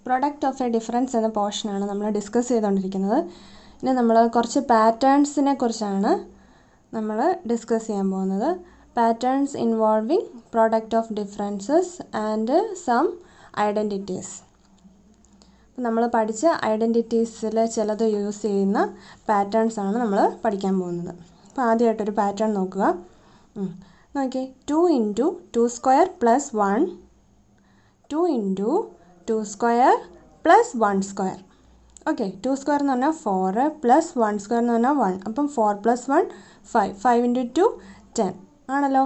Product of A difference എന്ന പോർഷനാണ് നമ്മൾ ഡിസ്കസ് ചെയ്തുകൊണ്ടിരിക്കുന്നത്. ഇനി നമ്മൾ കുറച്ച് പാറ്റേൺസിനെ കുറിച്ചാണ് നമ്മൾ ഡിസ്കസ് ചെയ്യാൻ പോകുന്നത്. Patterns involving product of differences and sum identities. നമ്മൾ പഠിച്ച ഐഡൻറ്റിറ്റീസിൽ ചിലത് യൂസ് ചെയ്യുന്ന പാറ്റേൺസാണ് നമ്മൾ പഠിക്കാൻ പോകുന്നത്. അപ്പോൾ ആദ്യമായിട്ടൊരു പാറ്റേൺ നോക്കുക. നോക്കിയേ, 2 × 2² + 1, 2 × 2² + 1². ഓക്കെ, 2² എന്ന് പറഞ്ഞാൽ 4 + 1² എന്ന് പറഞ്ഞാൽ 1. അപ്പം 4 + 1 5, 5 × 2 10 ആണല്ലോ.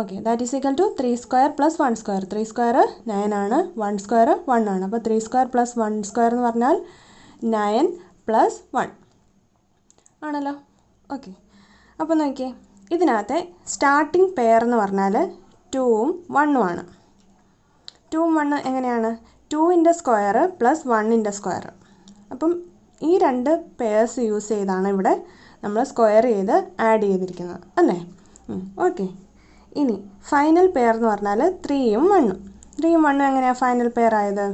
Okay, that is equal to 3² + 1². 3² 9 ആണ്, 1² 1 ആണ്. അപ്പോൾ 3² + 1² എന്ന് പറഞ്ഞാൽ 9 + 1 ആണല്ലോ. ഓക്കെ, അപ്പോൾ നോക്കിയേ, ഇതിനകത്തെ സ്റ്റാർട്ടിംഗ് പെയർ എന്ന് പറഞ്ഞാൽ 2ഉം 1ഉം ആണ്. 2ഉം 1 എങ്ങനെയാണ്? 2ൻ്റെ സ്ക്വയർ + 1ൻ്റെ സ്ക്വയർ. അപ്പം ഈ രണ്ട് പെയർസ് യൂസ് ചെയ്താണ് ഇവിടെ നമ്മൾ സ്ക്വയർ ചെയ്ത് ആഡ് ചെയ്തിരിക്കുന്നത് അല്ലേ. ഓക്കെ, ഇനി ഫൈനൽ പെയർ എന്ന് പറഞ്ഞാൽ 3ഉം 1ഉം. 3ഉം 1ഉം എങ്ങനെയാണ് ഫൈനൽ പെയർ ആയത്?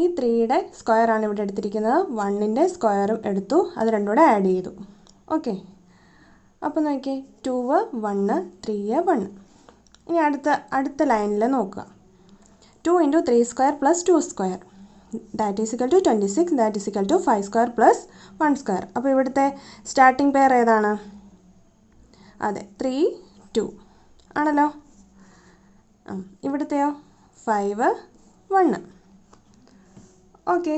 ഈ 3യുടെ സ്ക്വയറാണ് ഇവിടെ എടുത്തിരിക്കുന്നത്, 1ൻ്റെ സ്ക്വയറും എടുത്തു, അത് രണ്ടും കൂടെ ആഡ് ചെയ്തു. ഓക്കെ, അപ്പോൾ നോക്കിയേ, 2 1 3 1. ഇനി അടുത്ത ലൈനിൽ നോക്കുക. 2 × 3² + 2², that is equal to 26, that is equal to 5² + 1². അപ്പോൾ ഇവിടുത്തെ സ്റ്റാർട്ടിംഗ് പെയർ ഏതാണ്? അതെ, 3 2 ആണല്ലോ. ഇവിടുത്തെയോ 5 1. ഓക്കെ,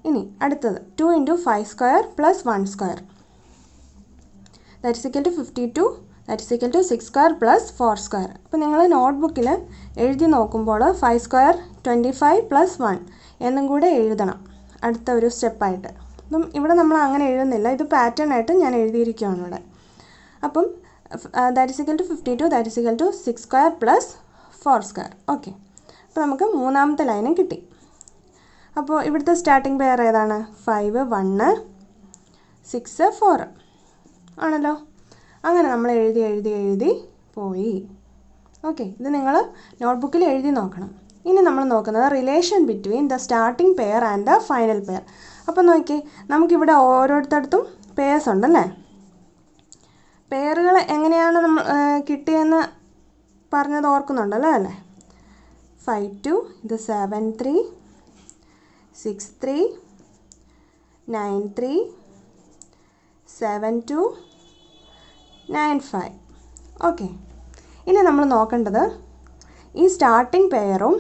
ഇനി അടുത്തത് 2 × 5² + 1², that is equal to 52, that is equal to 6² + 4². അപ്പോൾ നിങ്ങൾ നോട്ട്ബുക്കിൽ എഴുതി നോക്കുമ്പോൾ 5² 25 + 1 എന്നും കൂടെ എഴുതണം അടുത്ത ഒരു സ്റ്റെപ്പായിട്ട്. അപ്പം ഇവിടെ നമ്മൾ അങ്ങനെ എഴുതുന്നില്ല, ഇത് പാറ്റേൺ ആയിട്ട് ഞാൻ എഴുതിയിരിക്കുകയാണ് ഇവിടെ. അപ്പം that is equal to 52, that is equal to 6² + 4². Okay, അപ്പോൾ നമുക്ക് മൂന്നാമത്തെ ലൈനും കിട്ടി. അപ്പോൾ ഇവിടുത്തെ സ്റ്റാർട്ടിംഗ് പെയർ ഏതാണ്? 5 1 6 4 ആണല്ലോ. അങ്ങനെ നമ്മൾ എഴുതി പോയി. ഓക്കെ, ഇത് നിങ്ങൾ നോട്ട്ബുക്കിൽ എഴുതി നോക്കണം. ഇനി നമ്മൾ നോക്കുന്നത് relation between the starting pair and the final pair. അപ്പോൾ നോക്കി, നമുക്കിവിടെ ഓരോരുത്തടത്തും പെയർസ് ഉണ്ടല്ലേ. പെയറുകൾ എങ്ങനെയാണ് നമ്മൾ കിട്ടിയെന്ന് പറഞ്ഞത് ഓർക്കുന്നുണ്ടല്ലോ അല്ലേ. 5 2, ഇത് 7 3, 6 3, 9 3, 7 2, 9 5. ഓക്കെ, ഇനി നമ്മൾ നോക്കേണ്ടത് ഈ സ്റ്റാർട്ടിംഗ് പെയറും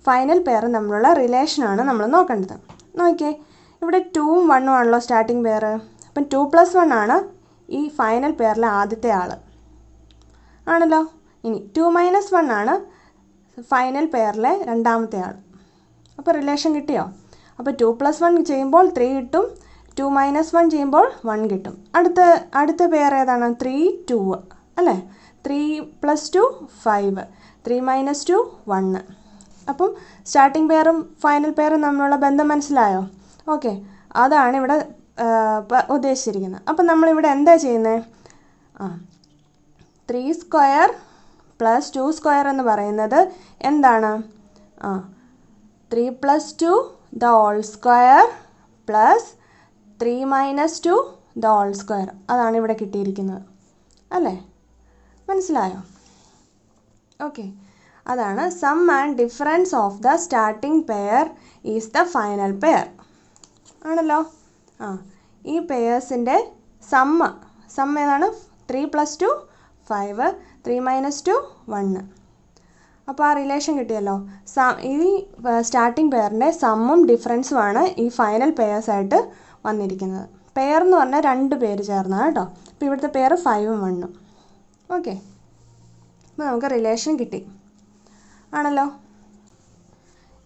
ഫൈനൽ പെയറും തമ്മിലുള്ള റിലേഷനാണ് നമ്മൾ നോക്കേണ്ടത്. നോക്കിയേ, ഇവിടെ 2ഉം 1ഉം ആണല്ലോ സ്റ്റാർട്ടിംഗ് പെയർ. അപ്പം 2 + 1 ആണ് ഈ ഫൈനൽ പെയറിലെ ആദ്യത്തെ ആൾ ആണല്ലോ. ഇനി 2 - 1 ആണ് ഫൈനൽ പെയറിലെ രണ്ടാമത്തെ ആൾ. അപ്പോൾ റിലേഷൻ കിട്ടിയോ? അപ്പോൾ 2 + 1 ചെയ്യുമ്പോൾ 3 കിട്ടും, 2 - 1 ചെയ്യുമ്പോൾ 1 കിട്ടും. അടുത്ത പെയർ ഏതാണ്? 3 2 അല്ലേ. 3 + 2 5, 3 - 2 1. അപ്പം സ്റ്റാർട്ടിംഗ് പെയറും ഫൈനൽ പെയറും തമ്മിലുള്ള ബന്ധം മനസ്സിലായോ? ഓക്കെ, അതാണ് ഇവിടെ ഉദ്ദേശിച്ചിരിക്കുന്നത്. അപ്പം നമ്മളിവിടെ എന്താ ചെയ്യുന്നത്? 3² + 2² എന്ന് പറയുന്നത് എന്താണ്? 3 + 2 the whole square plus 3 - 2 the whole square. അതാണ് ഇവിടെ കിട്ടിയിരിക്കുന്നത് അല്ലേ. മനസ്സിലായോ? ഓക്കെ, അതാണ് sum and difference of the starting pair is the final pair ആണല്ലോ. ഈ പെയേഴ്സിൻ്റെ സം ഏതാണ്? 3 + 2 5, 3 - 2 1. അപ്പോൾ ആ റിലേഷൻ കിട്ടിയല്ലോ. ഈ സ്റ്റാർട്ടിംഗ് പെയറിൻ്റെ സമ്മും ഡിഫറൻസുമാണ് ഈ ഫൈനൽ പെയേഴ്സായിട്ട് വന്നിരിക്കുന്നത്. പെയർ എന്ന് പറഞ്ഞാൽ 2 പേര് ചേർന്നാണ് കേട്ടോ. അപ്പോൾ ഇവിടുത്തെ പെയർ 5ഉം 1ഉം. ഓക്കെ, അപ്പോൾ നമുക്ക് റിലേഷൻ കിട്ടി ആണല്ലോ.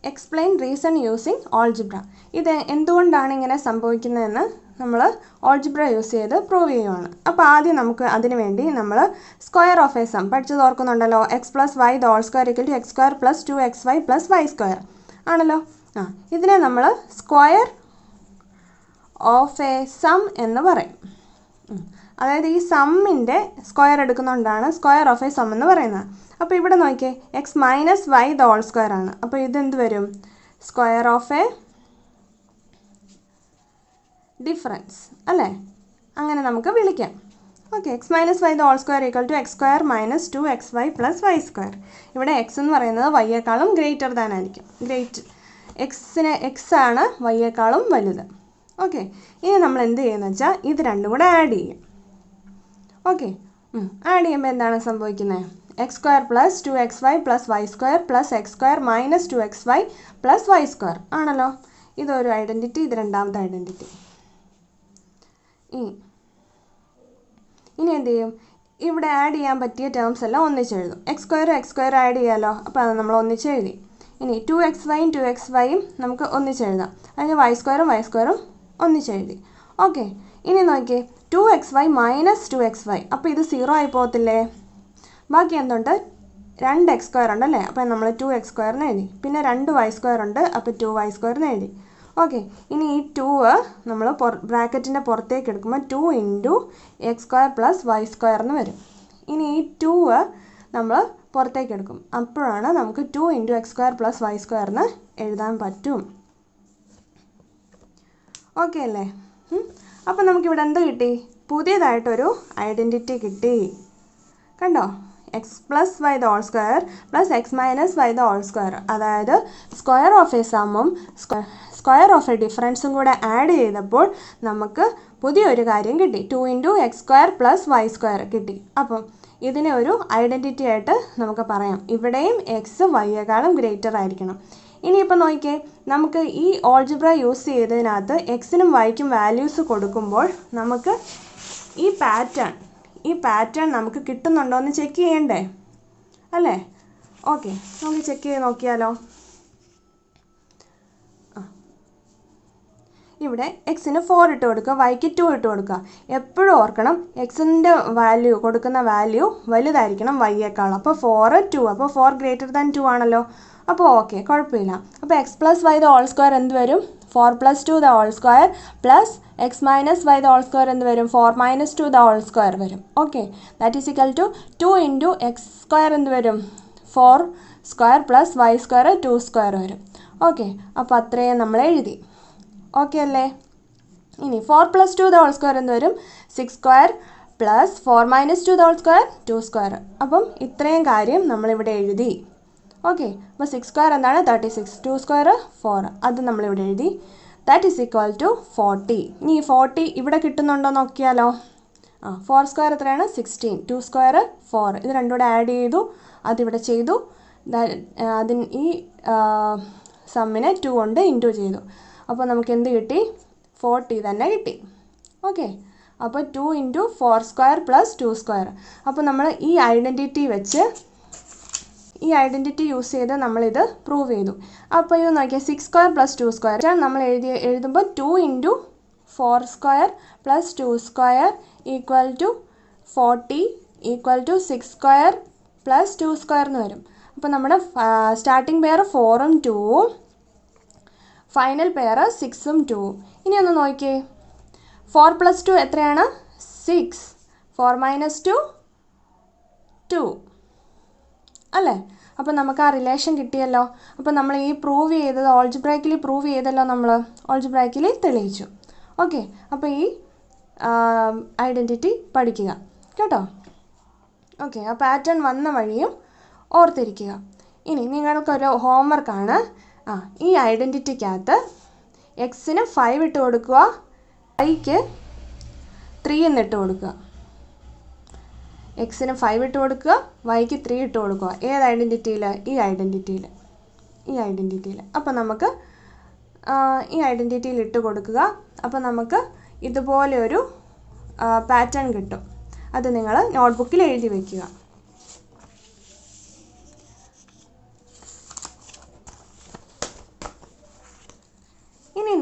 Explain reason using algebra. ഇത് എന്തുകൊണ്ടാണ് ഇങ്ങനെ സംഭവിക്കുന്നതെന്ന് നമ്മൾ ഓൾജിബ്ര യൂസ് ചെയ്ത് പ്രൂവ് ചെയ്യുവാണ്. അപ്പോൾ ആദ്യം നമുക്ക് അതിന് വേണ്ടി നമ്മൾ സ്ക്വയർ ഓഫ് എ സം പഠിച്ചത് ഓർക്കുന്നുണ്ടല്ലോ. x + y the whole square = x² + 2xy + y² ആണല്ലോ. ഇതിനെ നമ്മൾ സ്ക്വയർ ഓഫ് എ സം എന്ന് പറയും. അതായത് ഈ സമ്മിൻ്റെ സ്ക്വയർ എടുക്കുന്നതുകൊണ്ടാണ് സ്ക്വയർ ഓഫ് എ സം എന്ന് പറയുന്നത്. അപ്പോൾ ഇവിടെ നോക്കിയേ x minus Y the whole square ആണ്. അപ്പോൾ ഇതെന്ത് വരും? സ്ക്വയർ ഓഫ് എ ഡിഫറൻസ് അല്ലേ? അങ്ങനെ നമുക്ക് വിളിക്കാം. Okay, X minus Y the whole square equal to X square minus 2xy plus Y square. ഇവിടെ എക്സ് എന്ന് പറയുന്നത് വൈയേക്കാളും ഗ്രേറ്റർ ദാൻ ആയിരിക്കും. എക്സ് ആണ് വൈയേക്കാളും വലുത്. ഓക്കെ, ഇനി നമ്മൾ എന്ത് ചെയ്യുന്നത് വെച്ചാൽ ഇത് രണ്ടും കൂടെ ആഡ് ചെയ്യും. ഓക്കെ, ആഡ് ചെയ്യുമ്പോൾ എന്താണ് സംഭവിക്കുന്നത്? X square plus 2xy plus Y square plus X square minus 2xy plus Y square ആണല്ലോ. ഇതൊരു ഐഡൻറ്റിറ്റി, ഇത് രണ്ടാമത്തെ ഐഡൻറ്റിറ്റി. ഇനി എന്ത് ചെയ്യും? ഇവിടെ ആഡ് ചെയ്യാൻ പറ്റിയ ടേംസ് എല്ലാം ഒന്നിച്ചെഴുതും. എക്സ് സ്ക്വയർ ആഡ് ചെയ്യാമല്ലോ, അപ്പോൾ അത് നമ്മൾ ഒന്നിച്ചെഴുതി. ഇനി 2xyയും 2xyയും നമുക്ക് ഒന്നിച്ചെഴുതാം. അതിന് വൈ സ്ക്വയറും ഒന്നിച്ചെഴുതി. ഓക്കെ, ഇനി നോക്കിയേ 2xy മൈനസ് 2xy, അപ്പോൾ ഇത് 0 ആയി പോകത്തില്ലേ? ബാക്കി എന്തുണ്ട്? 2x സ്ക്വയർ ഉണ്ടല്ലേ, അപ്പോൾ നമ്മൾ 2x സ്ക്വയറിന് എഴുതി. പിന്നെ 2y സ്ക്വയർ ഉണ്ട്, അപ്പോൾ 2y സ്ക്വയറിന് എഴുതി. ഓക്കെ, ഇനി ഈ 2 നമ്മൾ ബ്രാക്കറ്റിൻ്റെ പുറത്തേക്ക് എടുക്കുമ്പോൾ 2 into X square plus Y square എന്ന് വരും. ഇനി ഈ 2 നമ്മൾ പുറത്തേക്ക് എടുക്കും, അപ്പോഴാണ് നമുക്ക് 2 into X square plus Y സ്ക്വയറിന് എഴുതാൻ പറ്റും. ഓക്കെ അല്ലേ? അപ്പോൾ നമുക്കിവിടെ എന്ത് കിട്ടി? പുതിയതായിട്ടൊരു ഐഡൻറ്റിറ്റി കിട്ടി. കണ്ടോ? X plus Y the whole square plus X minus Y the whole square, അതായത് സ്ക്വയർ ഓഫ് എ സമ്മും സ്ക്വയർ ഓഫ് എ ഡിഫറൻസും കൂടെ ആഡ് ചെയ്തപ്പോൾ നമുക്ക് പുതിയൊരു കാര്യം കിട്ടി. 2 into X square plus Y square കിട്ടി. അപ്പം ഇതിനെ ഒരു ഐഡൻറ്റിറ്റി ആയിട്ട് നമുക്ക് പറയാം. ഇവിടെയും എക്സ് വൈയേക്കാളും ഗ്രേറ്റർ ആയിരിക്കണം. ഇനിയിപ്പോൾ നോക്കിയേ, നമുക്ക് ഈ ഓൾജിബ്ര യൂസ് ചെയ്തതിനകത്ത് എക്സിനും വൈക്കും വാല്യൂസ് കൊടുക്കുമ്പോൾ നമുക്ക് ഈ പാറ്റേൺ നമുക്ക് കിട്ടുന്നുണ്ടോ എന്ന് ചെക്ക് ചെയ്യണ്ടേ അല്ലേ? ഓക്കെ, നമുക്ക് ചെക്ക് ചെയ്ത് നോക്കിയാലോ. ഇവിടെ എക്സിന് 4 ഇട്ട് കൊടുക്കുക, വൈക്ക് 2 ഇട്ട് കൊടുക്കുക. എപ്പോഴും ഓർക്കണം, എക്സിൻ്റെ വാല്യൂ കൊടുക്കുന്ന വാല്യൂ വലുതായിരിക്കണം വൈയേക്കാളും. അപ്പോൾ 4 2, അപ്പോൾ 4 ഗ്രേറ്റർ ദാൻ 2 ആണല്ലോ. അപ്പോൾ ഓക്കെ, കുഴപ്പമില്ല. അപ്പോൾ X plus Y the whole square എന്ത് വരും? 4 plus 2 the whole square plus X minus Y the whole square എന്ത് വരും? 4 മൈനസ് 2 ദ ഹോൾ സ്ക്വയർ വരും. Okay, that is equal to 2 into X square എന്ത് വരും? 4 square plus Y square 2 square വരും. Okay, അപ്പോൾ അത്രയും നമ്മൾ എഴുതി. ഓക്കെ അല്ലേ? ഇനി 4 പ്ലസ് 2 ദ ഹോൾ സ്ക്വയർ എന്ത് വരും? 6 square plus 4 minus 2 the whole square 2 square. അപ്പം ഇത്രയും കാര്യം നമ്മളിവിടെ എഴുതി. ഓക്കെ, അപ്പോൾ 6 സ്ക്വയർ എന്താണ്? 36, 2 സ്ക്വയർ 4, അത് നമ്മളിവിടെ എഴുതി. That is equal to 40. ഇനി 40 ഇവിടെ കിട്ടുന്നുണ്ടോ നോക്കിയാലോ. 4 സ്ക്വയർ എത്രയാണ്? 16, 2 സ്ക്വയർ 4, ഇത് രണ്ടും കൂടെ ആഡ് ചെയ്തു, അതിവിടെ ചെയ്തു. ഈ സമ്മിനെ 2 കൊണ്ട് ഇൻറ്റു ചെയ്തു. അപ്പോൾ നമുക്ക് എന്ത് കിട്ടി? 40 തന്നെ കിട്ടി. ഓക്കെ, അപ്പോൾ 2 ഇൻറ്റു 4 സ്ക്വയർ പ്ലസ് 2 സ്ക്വയർ. അപ്പോൾ നമ്മൾ ഈ ഐഡൻറ്റിറ്റി യൂസ് ചെയ്ത് നമ്മളിത് പ്രൂവ് ചെയ്തു. അപ്പോൾ ഇത് നോക്കിയാൽ 6 സ്ക്വയർ പ്ലസ് 2 സ്ക്വയർ നമ്മൾ എഴുതുമ്പോൾ 2 into 4 square plus 2 square equal to 40 equal to 6 square plus 2 square എന്ന് വരും. അപ്പോൾ നമ്മുടെ സ്റ്റാർട്ടിംഗ് പെയർ 4ഉം 2ഉം ഫൈനൽ പെയർ 6ഉം 2ഉം. ഇനി ഒന്ന് നോക്കിയേ, 4 പ്ലസ് 2 എത്രയാണ്? 6, 4 മൈനസ് 2 2 അല്ലേ? അപ്പോൾ നമുക്ക് ആ റിലേഷൻ കിട്ടിയല്ലോ. അപ്പോൾ നമ്മൾ ഈ പ്രൂവ് ചെയ്തത് ഓൾജിബ്രൈക്കിൽ പ്രൂവ് ചെയ്തല്ലോ, നമ്മൾ ഓൾജിബ്രൈക്കിൽ തെളിയിച്ചു. ഓക്കെ, അപ്പോൾ ഈ ഐഡൻറ്റിറ്റി പഠിക്കുക കേട്ടോ. ഓക്കെ, ആ പാറ്റേൺ വന്ന വഴിയും ഓർത്തിരിക്കുക. ഇനി നിങ്ങൾക്കൊരു ഹോംവർക്കാണ്. ഈ ഐഡൻറ്റിറ്റിക്കകത്ത് എക്സിന് 5 ഇട്ട് കൊടുക്കുക, വൈക്ക് 3 എന്നിട്ട് കൊടുക്കുക. എക്സിന് 5 ഇട്ട് കൊടുക്കുക, വൈക്ക് 3 ഇട്ട് കൊടുക്കുക. ഏത് ഐഡൻറ്റിറ്റിയിൽ? ഈ ഐഡൻറ്റിറ്റിയിൽ. അപ്പോൾ നമുക്ക് ഈ ഐഡൻറ്റിറ്റിയിൽ ഇട്ട് കൊടുക്കുക. അപ്പോൾ നമുക്ക് ഇതുപോലെ ഒരു പാറ്റേൺ കിട്ടും. അത് നിങ്ങൾ നോട്ട്ബുക്കിൽ എഴുതി വയ്ക്കുക. ഇനി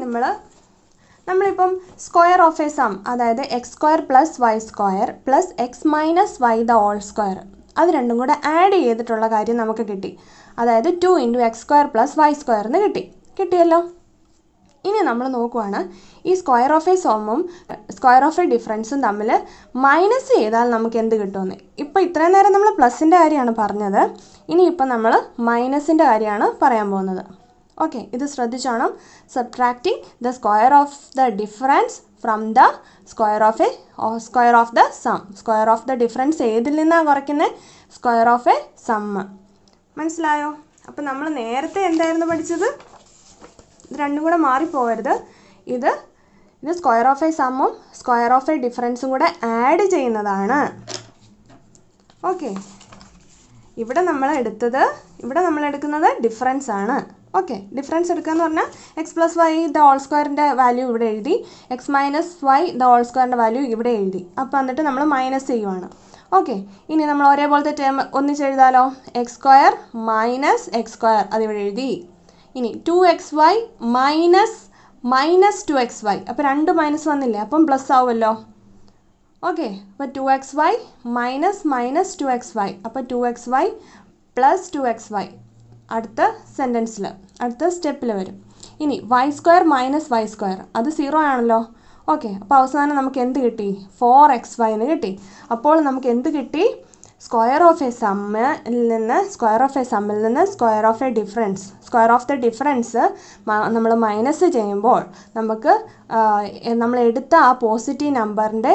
നമ്മളിപ്പം സ്ക്വയർ ഓഫ് എ സം, അതായത് x square plus Y square plus X minus Y the whole square, അത് രണ്ടും കൂടെ ആഡ് ചെയ്തിട്ടുള്ള കാര്യം നമുക്ക് കിട്ടി. അതായത് 2 into X square plus Y square എന്ന് കിട്ടിയല്ലോ. ഇനി നമ്മൾ നോക്കുവാണ് ഈ സ്ക്വയർ ഓഫ് എ സമ്മും സ്ക്വയർ ഓഫ് എ ഡിഫറൻസും തമ്മിൽ മൈനസ് ചെയ്താൽ നമുക്ക് എന്ത് കിട്ടുമെന്ന്. ഇപ്പോൾ ഇത്രയും നേരം നമ്മൾ പ്ലസിൻ്റെ കാര്യമാണ് പറഞ്ഞത്, ഇനിയിപ്പോൾ നമ്മൾ മൈനസിൻ്റെ കാര്യമാണ് പറയാൻ പോകുന്നത്. ഓക്കെ, ഇത് ശ്രദ്ധിച്ചോണം. Subtracting the square of the difference from the square of the sum. Square of the difference ഏതിൽ നിന്നാണ് കുറയ്ക്കുന്നത്? Square of a sum. മനസ്സിലായോ? അപ്പോൾ നമ്മൾ നേരത്തെ എന്തായിരുന്നു പഠിച്ചത്? ഇത് രണ്ടും കൂടെ മാറിപ്പോകരുത്. ഇത് സ്ക്വയർ ഓഫ് എ സമ്മും സ്ക്വയർ ഓഫ് എ ഡിഫറൻസും കൂടെ ആഡ് ചെയ്യുന്നതാണ്. ഓക്കെ, ഇവിടെ നമ്മൾ എടുക്കുന്നത് ഡിഫറൻസ് ആണ്. ഓക്കെ, ഡിഫറൻസ് എടുക്കുക എന്ന് പറഞ്ഞാൽ x plus Y the whole സ്ക്വയറിൻ്റെ വാല്യൂ ഇവിടെ എഴുതി, x minus Y the whole സ്ക്വയറിൻ്റെ വാല്യൂ ഇവിടെ എഴുതി. അപ്പോൾ എന്നിട്ട് നമ്മൾ മൈനസ് ചെയ്യുവാണ്. ഓക്കെ, ഇനി നമ്മൾ ഒരേപോലത്തെ ടേം ഒന്നിച്ചെഴുതാലോ. X square minus x square അതിവിടെ എഴുതി. ഇനി 2xy മൈനസ് 2xy. അപ്പോൾ 2 മൈനസ് വന്നില്ലേ, അപ്പം പ്ലസ് ആവുമല്ലോ. ഓക്കെ, അപ്പോൾ 2xy മൈനസ് 2xy, അപ്പോൾ 2xy പ്ലസ് 2xy അടുത്ത സെൻറ്റൻസിൽ അടുത്ത സ്റ്റെപ്പിൽ വരും. ഇനി y square minus y square അത് 0 ആണല്ലോ. ഓക്കെ, അപ്പോൾ അവസാനം നമുക്ക് എന്ത് കിട്ടി? 4xy എന്ന് കിട്ടി. അപ്പോൾ നമുക്ക് എന്ത് കിട്ടി? സ്ക്വയർ ഓഫ് എ സമ്മിൽ നിന്ന് സ്ക്വയർ ഓഫ് ദ ഡിഫറൻസ് നമ്മൾ മൈനസ് ചെയ്യുമ്പോൾ നമുക്ക് നമ്മൾ എടുത്ത ആ പോസിറ്റീവ് നമ്പറിൻ്റെ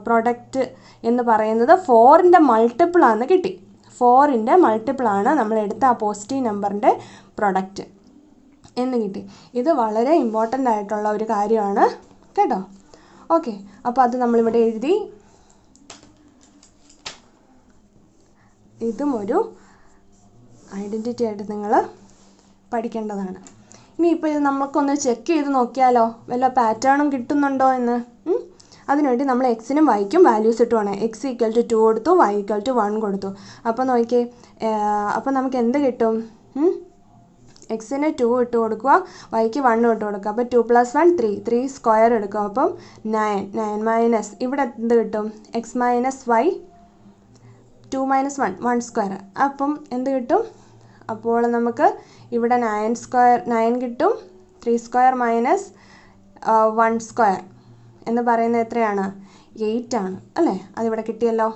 പ്രൊഡക്റ്റ് എന്ന് പറയുന്നത് 4ൻ്റെ മൾട്ടിപ്പിളാണെന്ന് കിട്ടി. 4ൻ്റെ മൾട്ടിപ്പിളാണ് നമ്മൾ എടുത്ത ആ പോസിറ്റീവ് നമ്പറിൻ്റെ പ്രൊഡക്റ്റ് എന്ന് കിട്ടി. ഇത് വളരെ ഇമ്പോർട്ടൻ്റ് ആയിട്ടുള്ള ഒരു കാര്യമാണ് കേട്ടോ. ഓക്കെ, അപ്പോൾ അത് നമ്മളിവിടെ എഴുതി. ഇതും ഒരു ഐഡൻറ്റിറ്റി ആയിട്ട് നിങ്ങൾ പഠിക്കേണ്ടതാണ്. ഇനിയിപ്പോൾ ഇത് നമുക്കൊന്ന് ചെക്ക് ചെയ്ത് നോക്കിയാലോ, വല്ല പാറ്റേണും കിട്ടുന്നുണ്ടോ എന്ന്. അതിനുവേണ്ടി നമ്മൾ എക്സിനും വൈക്കും വാല്യൂസ് ഇട്ടുവാണ്. എക്സ് ഈക്വൽ ടു 2 കൊടുത്തു, വൈ ഈക്വൽ ടു 1 കൊടുത്തു. അപ്പോൾ നോക്കിയേ, അപ്പോൾ നമുക്ക് എന്ത് കിട്ടും? എക്സിന് 2 ഇട്ട് കൊടുക്കുക, വൈക്ക് 1 ഇട്ട് കൊടുക്കുക. അപ്പോൾ 2 + 1 3 സ്ക്വയർ എടുക്കുക. അപ്പം 9 മൈനസ് ഇവിടെ എന്ത് കിട്ടും? X minus y 2 - 1 square. അപ്പം എന്ത് കിട്ടും? അപ്പോൾ നമുക്ക് ഇവിടെ 9 കിട്ടും. 3 സ്ക്വയർ മൈനസ് 1 സ്ക്വയർ എന്ന് പറയുന്നത് എത്രയാണ്? 8 ആണ് അല്ലേ? അതിവിടെ കിട്ടിയല്ലോ.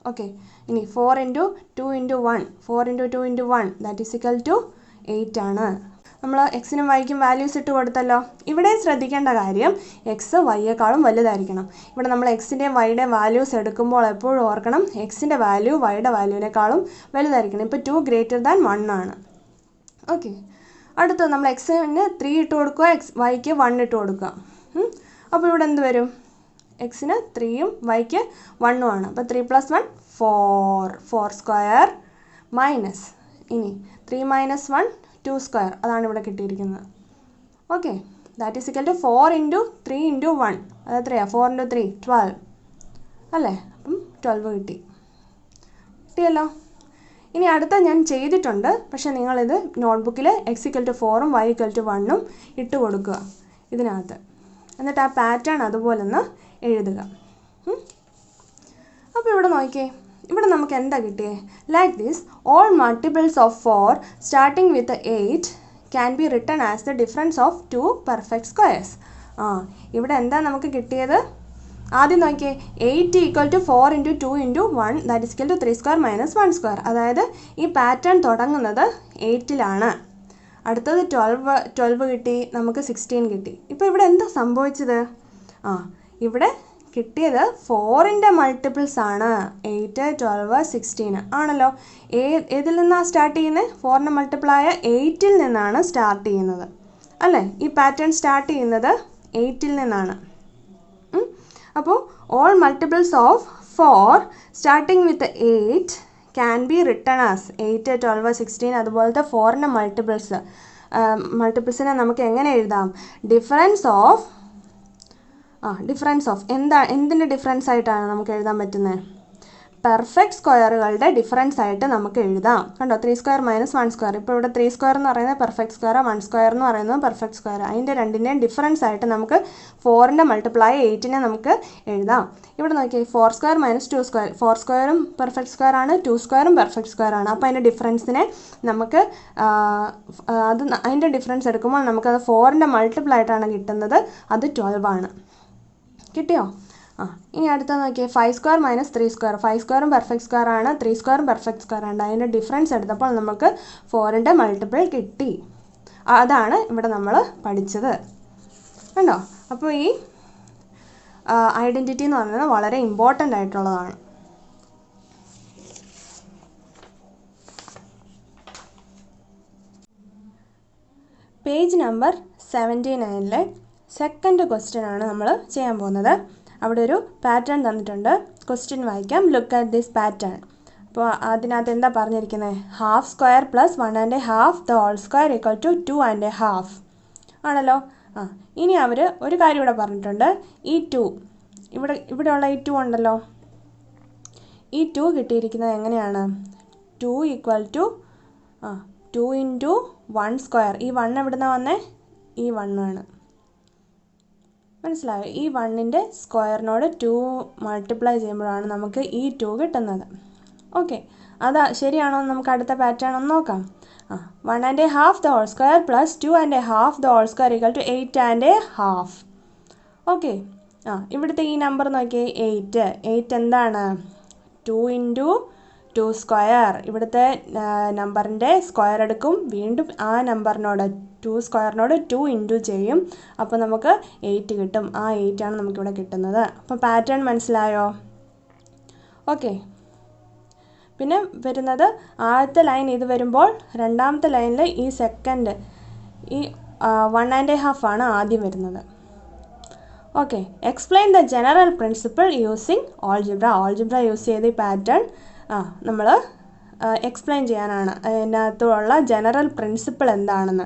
ഓക്കെ, ഇനി 4 × 2 × 1 4 × 2 × 1 ദാറ്റ് ഈസ് ഈക്വൽ ടു 8 ആണ്. നമ്മൾ എക്സിനും വൈക്കും വാല്യൂസ് ഇട്ട് കൊടുത്തല്ലോ. ഇവിടെ ശ്രദ്ധിക്കേണ്ട കാര്യം എക്സ് വൈയേക്കാളും വലുതായിരിക്കണം. ഇവിടെ നമ്മൾ എക്സിൻ്റെയും വൈയുടെയും വാല്യൂസ് എടുക്കുമ്പോൾ എപ്പോഴും ഓർക്കണം എക്സിൻ്റെ വാല്യൂ വൈയുടെ വാല്യൂവിനേക്കാളും വലുതായിരിക്കണം. ഇപ്പോൾ 2 > 1 ആണ്. ഓക്കെ, അടുത്ത് നമ്മൾ എക്സിന് 3 ഇട്ട് കൊടുക്കുക, വൈക്ക് 1 ഇട്ട് കൊടുക്കുക. അപ്പോൾ ഇവിടെ എന്ത് വരും? എക്സിന് 3ഉം വൈക്ക് 1ഉം ആണ്. അപ്പോൾ 3 + 1 4 സ്ക്വയർ മൈനസ് ഇനി 3 - 1 2 സ്ക്വയർ അതാണ് ഇവിടെ കിട്ടിയിരിക്കുന്നത്. Okay, that is equal to 4 × 3 × 1 അത് എത്രയാണ്? 4 × 3 12 അല്ലേ? അപ്പം 12 കിട്ടിയല്ലോ. ഇനി അടുത്ത ഞാൻ ചെയ്തിട്ടുണ്ട്, പക്ഷേ നിങ്ങളിത് നോട്ട്ബുക്കിൽ എക്സ് ഈക്വൽ ടു 4ഉം വൈ ഈക്വൽ ടു 1ഉം ഇട്ട് കൊടുക്കുക ഇതിനകത്ത്. എന്നിട്ട് ആ പാറ്റേൺ അതുപോലെ ഒന്ന് എഴുതുക. അപ്പോൾ ഇവിടെ നോക്കിയേ, ഇവിടെ നമുക്ക് എന്താ കിട്ടിയേ? Like this all multiples of 4 starting with 8 can be written as the difference of 2 perfect squares. ഇവിടെ എന്താ നമുക്ക് കിട്ടിയത്? ആദ്യം നോക്കിയേ, 8 = 4 × 2 × 1 that is equal to 3 square minus 1 square. അതായത് ഈ പാറ്റേൺ തുടങ്ങുന്നത് 8ലാണ്. അടുത്തത് 12 കിട്ടി, നമുക്ക് 16 കിട്ടി. ഇപ്പോൾ ഇവിടെ എന്താ സംഭവിച്ചത്? ഇവിടെ കിട്ടിയത് 4ൻ്റെ മൾട്ടിപ്പിൾസ് ആണ്. 8 12 16 ആണല്ലോ. ഏതിൽ നിന്നാണ് സ്റ്റാർട്ട് ചെയ്യുന്നത്? 4ൻ്റെ മൾട്ടിപ്പിളായ 8ൽ നിന്നാണ് സ്റ്റാർട്ട് ചെയ്യുന്നത് അല്ലേ? ഈ പാറ്റേൺ സ്റ്റാർട്ട് ചെയ്യുന്നത് 8ൽ നിന്നാണ്. അപ്പോൾ all multiples of 4 starting with 8 can be written as 8 12 16 അതുപോലത്തെ 4ൻ്റെ മൾട്ടിപ്പിൾസിനെ നമുക്ക് എങ്ങനെ എഴുതാം? ഡിഫറൻസ് ഓഫ് എന്തിൻ്റെ ഡിഫറൻസ് ആയിട്ടാണ് നമുക്ക് എഴുതാൻ പറ്റുന്നത്? പെർഫെക്റ്റ് സ്ക്വയറുകളുടെ ഡിഫറൻസ് ആയിട്ട് നമുക്ക് എഴുതാം. കണ്ടോ, 3 സ്ക്വയർ മൈനസ് 1 സ്ക്വയർ. ഇപ്പോൾ ഇവിടെ 3 സ്ക്വയർ എന്ന് പറയുന്നത് പെർഫെക്റ്റ് സ്ക്വയർ, 1 സ്ക്വയർ എന്ന് പറയുന്നത് പെർഫെക്റ്റ് സ്ക്വയർ. അതിൻ്റെ രണ്ടിൻ്റെയും ഡിഫറൻസ് ആയിട്ട് നമുക്ക് 4ൻ്റെ മൾട്ടിപ്ലൈ 8നെ നമുക്ക് എഴുതാം. ഇവിടെ നോക്കിയാൽ 4 സ്ക്വയർ മൈനസ് 2 സ്ക്വയർ. 4 സ്ക്വയറും പെർഫെക്റ്റ് സ്ക്വയർ ആണ്, 2 സ്ക്വയറും പെർഫെക്റ്റ് സ്ക്വയർ ആണ്. അപ്പോൾ അതിൻ്റെ ഡിഫറൻസിനെ നമുക്ക് അതിൻ്റെ ഡിഫറൻസ് എടുക്കുമ്പോൾ നമുക്കത് 4ൻ്റെ മൾട്ടിപ്പിൾ ആയിട്ടാണ് കിട്ടുന്നത്. അത് 12 ആണ്. കിട്ടിയോ? ഇനി അടുത്ത നോക്കിയാൽ 5 സ്ക്വയർ മൈനസ് 3 സ്ക്വയർ. 5 സ്ക്വയറും പെർഫെക്റ്റ് സ്ക്വയർ ആണ്, 3 സ്ക്വയറും പെർഫെക്റ്റ് സ്ക്വയർ ആണ്. അതിൻ്റെ ഡിഫറൻസ് എടുത്തപ്പോൾ നമുക്ക് 4ൻ്റെ മൾട്ടിപ്പിൾ കിട്ടി. അതാണ് ഇവിടെ നമ്മൾ പഠിച്ചത്. കണ്ടോ? അപ്പോൾ ഈ ഐഡൻറ്റിറ്റി എന്ന് പറയുന്നത് വളരെ ഇമ്പോർട്ടൻ്റ് ആയിട്ടുള്ളതാണ്. പേജ് നമ്പർ 79-ലെ സെക്കൻഡ് ക്വസ്റ്റ്യൻ ആണ് നമ്മൾ ചെയ്യാൻ പോകുന്നത്. അവിടെ ഒരു പാറ്റേൺ തന്നിട്ടുണ്ട്. ക്വസ്റ്റ്യൻ വായിക്കാം. Look at this pattern. അപ്പോൾ അതിനകത്ത് എന്താ പറഞ്ഞിരിക്കുന്നത്? Half square plus 1.5 the whole square equal to 2.5 ആണല്ലോ. ഇനി അവർ ഒരു കാര്യം ഇവിടെ പറഞ്ഞിട്ടുണ്ട്. ഈ 2 ഇവിടെയുള്ള ഈ 2 ഉണ്ടല്ലോ, ഈ 2 കിട്ടിയിരിക്കുന്നത് എങ്ങനെയാണ്? 2 ഈക്വൽ ടു 2 ഇൻറ്റു 1 സ്ക്വയർ. ഈ 1 എവിടുന്ന വന്നേ? ഈ 1 ആണ്. മനസ്സിലായോ? ഈ 1ൻ്റെ സ്ക്വയറിനോട് 2 മൾട്ടിപ്ലൈ ചെയ്യുമ്പോഴാണ് നമുക്ക് ഈ 2 കിട്ടുന്നത്. ഓക്കെ, അതാ ശരിയാണോ? നമുക്ക് അടുത്ത പാറ്റേൺ ഒന്ന് നോക്കാം. 1.5 the whole square plus 2.5 the whole square equal to 8.5. Okay, ഇവിടുത്തെ ഈ നമ്പർ നോക്കിയേ, 8 എന്താണ്? 2 ഇൻറ്റു 2 സ്ക്വയർ. ഇവിടുത്തെ നമ്പറിൻ്റെ സ്ക്വയർ എടുക്കും, വീണ്ടും ആ നമ്പറിനോട് 2 സ്ക്വയറിനോട് 2 ഇൻറ്റു ചെയ്യും. അപ്പോൾ നമുക്ക് 8 കിട്ടും. ആ 8 ആണ് നമുക്കിവിടെ കിട്ടുന്നത്. അപ്പോൾ പാറ്റേൺ മനസ്സിലായോ? ഓക്കെ, പിന്നെ വരുന്നത് ആദ്യത്തെ ലൈൻ ഇത് വരുമ്പോൾ രണ്ടാമത്തെ ലൈനിൽ ഈ സെക്കൻഡ് ഈ 1.5 ആണ് ആദ്യം വരുന്നത്. Okay, explain the general principle using algebra use ചെയ്ത് ഈ പാറ്റേൺ നമ്മൾ എക്സ്പ്ലെയിൻ ചെയ്യാനാണ്. അതിനകത്തുള്ള ജനറൽ പ്രിൻസിപ്പിൾ എന്താണെന്ന്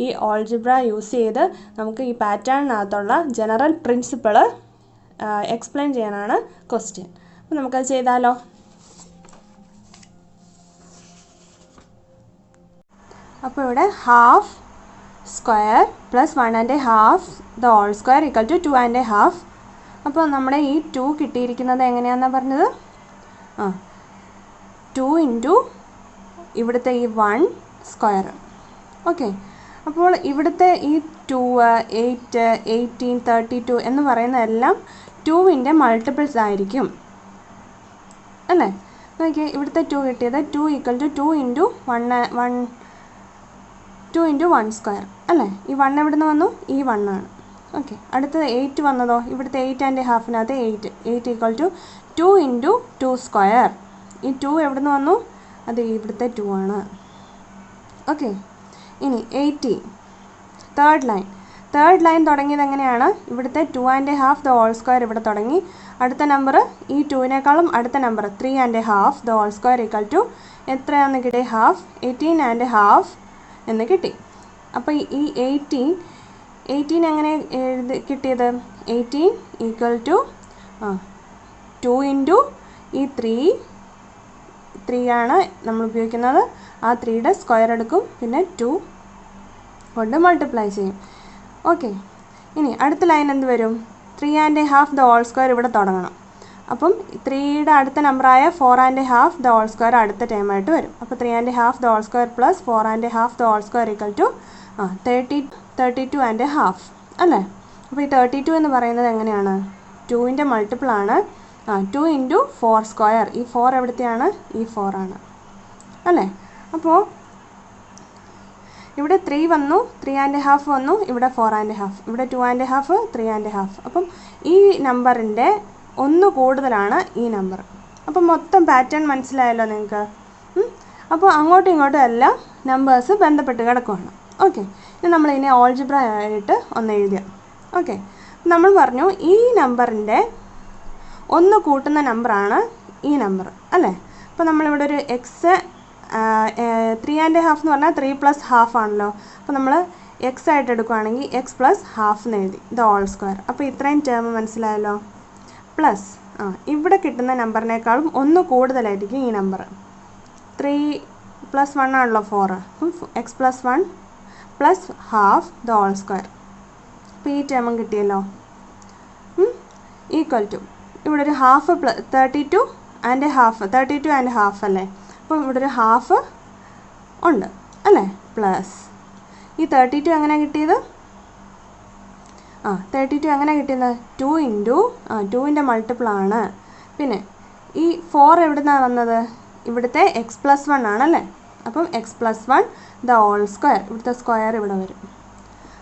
ഈ ഓൾജിബ്ര യൂസ് ചെയ്ത് നമുക്ക് ഈ പാറ്റേണിനകത്തുള്ള ജനറൽ പ്രിൻസിപ്പിൾ എക്സ്പ്ലെയിൻ ചെയ്യാനാണ് ക്വസ്റ്റ്യൻ. അപ്പോൾ നമുക്കത് ചെയ്താലോ? അപ്പോൾ ഇവിടെ half square plus 1.5 the whole square equal to 2.5. അപ്പോൾ നമ്മുടെ ഈ 2 കിട്ടിയിരിക്കുന്നത് എങ്ങനെയാണെന്നാണ് പറഞ്ഞത്? 2 ഇൻറ്റു ഇവിടുത്തെ ഈ 1 സ്ക്വയർ. ഓക്കെ, അപ്പോൾ ഇവിടുത്തെ ഈ 2, 8, 18, 32 എന്ന് പറയുന്ന എല്ലാം 2ൻ്റെ മൾട്ടിപ്പിൾസ് ആയിരിക്കും അല്ലേ? നോക്കിയേ, ഇവിടുത്തെ 2 കിട്ടിയത് 2 ഈക്വൽ ടു 2 ഇൻറ്റു 1 സ്ക്വയർ അല്ലേ? ഈ 1 എവിടെ നിന്ന് വന്നു? ഈ 1 ആണ്. ഓക്കെ, അടുത്തത് 8 വന്നതോ? ഇവിടുത്തെ 8.5-നകത്ത് 8 ഈക്വൽ ടു 2 ഇൻറ്റു 2 സ്ക്വയർ. ഈ 2 എവിടെ നിന്ന് വന്നു? അത് ഇവിടുത്തെ 2 ആണ്. ഓക്കെ, ഇനി 80 തേർഡ് ലൈൻ തുടങ്ങിയത് എങ്ങനെയാണ്? ഇവിടുത്തെ 2.5 ദ ഹോൾ സ്ക്വയർ ഇവിടെ തുടങ്ങി. അടുത്ത നമ്പർ ഈ 2വിനേക്കാളും അടുത്ത number 3.5 the whole square equal to എത്രയാണെന്ന് കിട്ടി? ഹാഫ്. 18.5 എന്ന് കിട്ടി. അപ്പോൾ ഈ 18 എങ്ങനെ കിട്ടിയത്? 18 ഈക്വൽ ടു 2 ഇൻറ്റു ഈ 3 ആണ് നമ്മൾ ഉപയോഗിക്കുന്നത്. ആ 3യുടെ സ്ക്വയർ എടുക്കും, പിന്നെ 2 കൊണ്ട് മൾട്ടിപ്ലൈ ചെയ്യും. ഓക്കെ, ഇനി അടുത്ത ലൈൻ എന്ത് വരും? 3.5 ദ ഹോൾ സ്ക്വയർ ഇവിടെ തുടങ്ങണം. അപ്പം 3യുടെ അടുത്ത നമ്പറായ 4.5 ദ ഹോൾ സ്ക്വയർ അടുത്ത ടൈമായിട്ട് വരും. അപ്പോൾ 3.5 the whole square plus 4.5 the whole square equal to 32.5 അല്ലേ? അപ്പോൾ ഈ 32 എന്ന് പറയുന്നത് എങ്ങനെയാണ്? 2ൻ്റെ മൾട്ടിപ്പിൾ ആണ്. 2 ഇൻറ്റു 4 സ്ക്വയർ. ഈ 4 എവിടുത്തെയാണ്? ഈ 4 ആണ് അല്ലേ? അപ്പോൾ ഇവിടെ 3 വന്നു, 3.5 വന്നു, ഇവിടെ 4.5, ഇവിടെ 2.5, 3.5. അപ്പം ഈ നമ്പറിൻ്റെ 1 കൂടുതലാണ് ഈ നമ്പർ. അപ്പം മൊത്തം പാറ്റേൺ മനസ്സിലായല്ലോ നിങ്ങൾക്ക്? അപ്പോൾ അങ്ങോട്ടും ഇങ്ങോട്ടും എല്ലാം നമ്പേഴ്സ് ബന്ധപ്പെട്ട് കിടക്കുകയാണ്. ഓക്കെ, ഇനി നമ്മളിതിനെ ഓൾജിബ്ര ആയിട്ട് ഒന്ന് എഴുതിയ. ഓക്കെ, നമ്മൾ പറഞ്ഞു ഈ നമ്പറിൻ്റെ 1 കൂട്ടുന്ന നമ്പറാണ് ഈ നമ്പർ അല്ലേ? അപ്പോൾ നമ്മളിവിടെ ഒരു എക്സ് 3.5 എന്ന് പറഞ്ഞാൽ 3 പ്ലസ് ഹാഫ് ആണല്ലോ. അപ്പോൾ നമ്മൾ എക്സ് ആയിട്ട് എടുക്കുകയാണെങ്കിൽ എക്സ് പ്ലസ് ഹാഫ് എന്ന് എഴുതി ദ ഹോൾ സ്ക്വയർ. അപ്പോൾ ഇത്രയും ടേം മനസ്സിലായല്ലോ? പ്ലസ് ഇവിടെ കിട്ടുന്ന നമ്പറിനേക്കാളും ഒന്ന് കൂടുതലായിരിക്കും ഈ നമ്പർ. 3 + 1 ആണല്ലോ 4. x + 1 + ½ the whole square. അപ്പോൾ ഈ ടേമും കിട്ടിയല്ലോ. ഈക്വൽ ടു ഇവിടെ ഒരു ഹാഫ് 32 and ½ അല്ലേ. അപ്പോൾ ഇവിടെ ഒരു ഹാഫ് ഉണ്ട് അല്ലേ. പ്ലസ് ഈ 32 എങ്ങനെ കിട്ടിയത്? 32 എങ്ങനെ കിട്ടിയത്? 2 മൾട്ടിപ്പിളാണ്. പിന്നെ ഈ 4 എവിടെ നിന്നാണ് വന്നത്? ഇവിടുത്തെ x + 1 ആണല്ലേ. അപ്പം x + 1 the whole square. ഇവിടുത്തെ സ്ക്വയർ ഇവിടെ വരും.